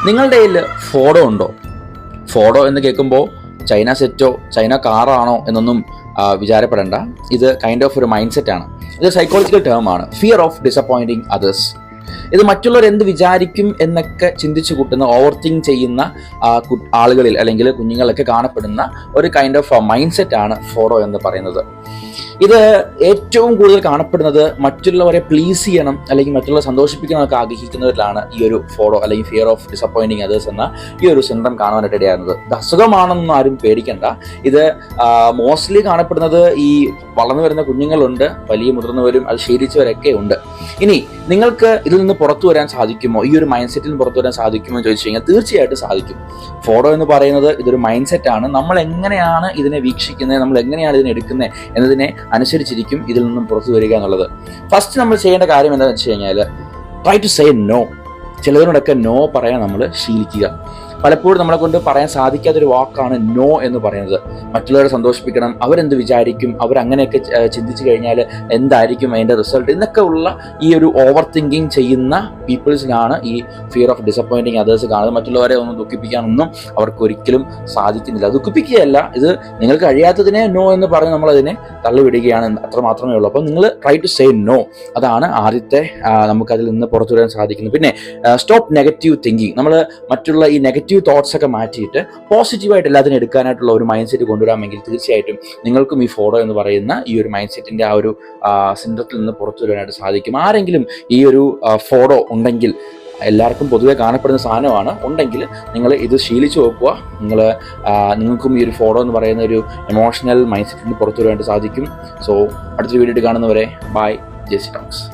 നിങ്ങളുടെ കയ്യിൽ ഫോഡോ ഉണ്ടോ? ഫോഡോ എന്ന് കേൾക്കുമ്പോൾ ചൈന സെറ്റോ ചൈന കാറാണോ എന്നൊന്നും വിചാരപ്പെടേണ്ട. ഇത് കൈൻഡ് ഓഫ് ഒരു മൈൻഡ് സെറ്റാണ്. ഇത് സൈക്കോളജിക്കൽ ടേമാണ്, ഫിയർ ഓഫ് ഡിസപ്പോയിൻറ്റിങ് അതേഴ്സ്. ഇത് മറ്റുള്ളവർ എന്ത് വിചാരിക്കും എന്നൊക്കെ ചിന്തിച്ചു കൂട്ടുന്ന, ഓവർ തിങ്ക് ചെയ്യുന്ന ആളുകളിൽ അല്ലെങ്കിൽ കുഞ്ഞുങ്ങളൊക്കെ കാണപ്പെടുന്ന ഒരു കൈൻഡ് ഓഫ് മൈൻഡ് സെറ്റാണ് ഫോഡോ എന്ന് പറയുന്നത്. ഇത് ഏറ്റവും കൂടുതൽ കാണപ്പെടുന്നത് മറ്റുള്ളവരെ പ്ലീസ് ചെയ്യണം അല്ലെങ്കിൽ മറ്റുള്ളവരെ സന്തോഷിപ്പിക്കണമെന്നൊക്കെ ആഗ്രഹിക്കുന്നവരിലാണ് ഈ ഒരു ഫോഡോ അല്ലെങ്കിൽ ഫിയർ ഓഫ് ഡിസപ്പോയിൻറ്റിങ് അതേഴ്സ് എന്ന ഈ ഒരു സിൻഡ്രം കാണുവാനായിട്ട് ഇടയാകുന്നത്. ഇത് അസുഖമാണെന്നൊന്നും ആരും പേടിക്കണ്ട. ഇത് മോസ്റ്റ്ലി കാണപ്പെടുന്നത് ഈ വളർന്നു വരുന്ന കുഞ്ഞുങ്ങളുണ്ട്, വലിയ മുതിർന്നവരും അത് ശീലിച്ചവരൊക്കെ ഉണ്ട്. ഇനി നിങ്ങൾക്ക് ഇതിൽ നിന്ന് പുറത്തു വരാൻ സാധിക്കുമോ, ഈ ഒരു മൈൻഡ് സെറ്റിൽ നിന്ന് പുറത്തു വരാൻ സാധിക്കുമോ എന്ന് ചോദിച്ചു കഴിഞ്ഞാൽ തീർച്ചയായിട്ടും സാധിക്കും. ഫോഡോ എന്ന് പറയുന്നത് ഇതൊരു മൈൻഡ് സെറ്റാണ്. നമ്മൾ എങ്ങനെയാണ് ഇതിനെ വീക്ഷിക്കുന്നത്, നമ്മൾ എങ്ങനെയാണ് ഇതിനെ എടുക്കുന്നത് എന്നതിനെ അനുസരിച്ചിരിക്കും ഇതിൽ നിന്നും പുറത്തു വരിക എന്നുള്ളത്. ഫസ്റ്റ് നമ്മൾ ചെയ്യേണ്ട കാര്യം എന്താണെന്ന് വെച്ച് കഴിഞ്ഞാൽ ട്രൈ ടു സേ നോ. ചിലതിനോടൊക്കെ നോ പറയാൻ നമ്മൾ ശീലിക്കുക. പലപ്പോഴും നമ്മളെ കൊണ്ട് പറയാൻ സാധിക്കാത്തൊരു വാക്കാണ് നോ എന്ന് പറയുന്നത്. മറ്റുള്ളവരെ സന്തോഷിപ്പിക്കണം, അവരെന്ത് വിചാരിക്കും, അവരങ്ങനെയൊക്കെ ചിന്തിച്ചു കഴിഞ്ഞാൽ എന്തായിരിക്കും അതിൻ്റെ റിസൾട്ട് എന്നൊക്കെ ഉള്ള ഈ ഒരു ഓവർ തിങ്കിങ് ചെയ്യുന്ന പീപ്പിൾസിനാണ് ഈ ഫിയർ ഓഫ് ഡിസപ്പോയിൻറ്റിങ് അതേഴ്സ് കാണുന്നത്. മറ്റുള്ളവരെ ഒന്നും ദുഃഖിപ്പിക്കാനൊന്നും അവർക്ക് ഒരിക്കലും സാധിക്കുന്നില്ല. ദുഃഖിപ്പിക്കുകയല്ല, ഇത് നിങ്ങൾക്ക് കഴിയാത്തതിനെ നോ എന്ന് പറഞ്ഞ് നമ്മളതിനെ തള്ളിവിടുകയാണ്, അത്ര മാത്രമേ ഉള്ളൂ. അപ്പം നിങ്ങൾ ട്രൈ ടു സേ നോ. അതാണ് ആദ്യത്തെ നമുക്കതിൽ നിന്ന് പുറത്തു വരാൻ സാധിക്കുന്നത്. പിന്നെ സ്റ്റോപ്പ് നെഗറ്റീവ് തിങ്കിങ്. നമ്മൾ മറ്റുള്ള ഈ നെഗറ്റീവ് തോട്ട്സ് ഒക്കെ മാറ്റിയിട്ട് പോസിറ്റീവായിട്ട് എല്ലാത്തിനും എടുക്കാനായിട്ടുള്ള ഒരു മൈൻഡ് സെറ്റ് കൊണ്ടുവരാമെങ്കിൽ തീർച്ചയായിട്ടും നിങ്ങൾക്കും ഈ ഫോഡോ എന്ന് പറയുന്ന ഈ ഒരു മൈൻഡ് സെറ്റിൻ്റെ ആ ഒരു സിൻഡ്രത്തിൽ നിന്ന് പുറത്തു വരാനായിട്ട് സാധിക്കും. ആരെങ്കിലും ഈ ഒരു ഫോഡോ ഉണ്ടെങ്കിൽ, എല്ലാവർക്കും പൊതുവെ കാണപ്പെടുന്ന സാധനമാണ്, ഉണ്ടെങ്കിൽ നിങ്ങൾ ഇത് ശീലിച്ച് നോക്കുക. നിങ്ങൾക്കും ഈ ഒരു ഫോഡോ എന്ന് പറയുന്ന ഒരു എമോഷണൽ മൈൻഡ് സെറ്റിൽ നിന്ന് പുറത്തു വരാനായിട്ട് സാധിക്കും. സോ അടുത്തൊരു വീഡിയോ കാണുന്നവരെ ബൈ. Jessy talks.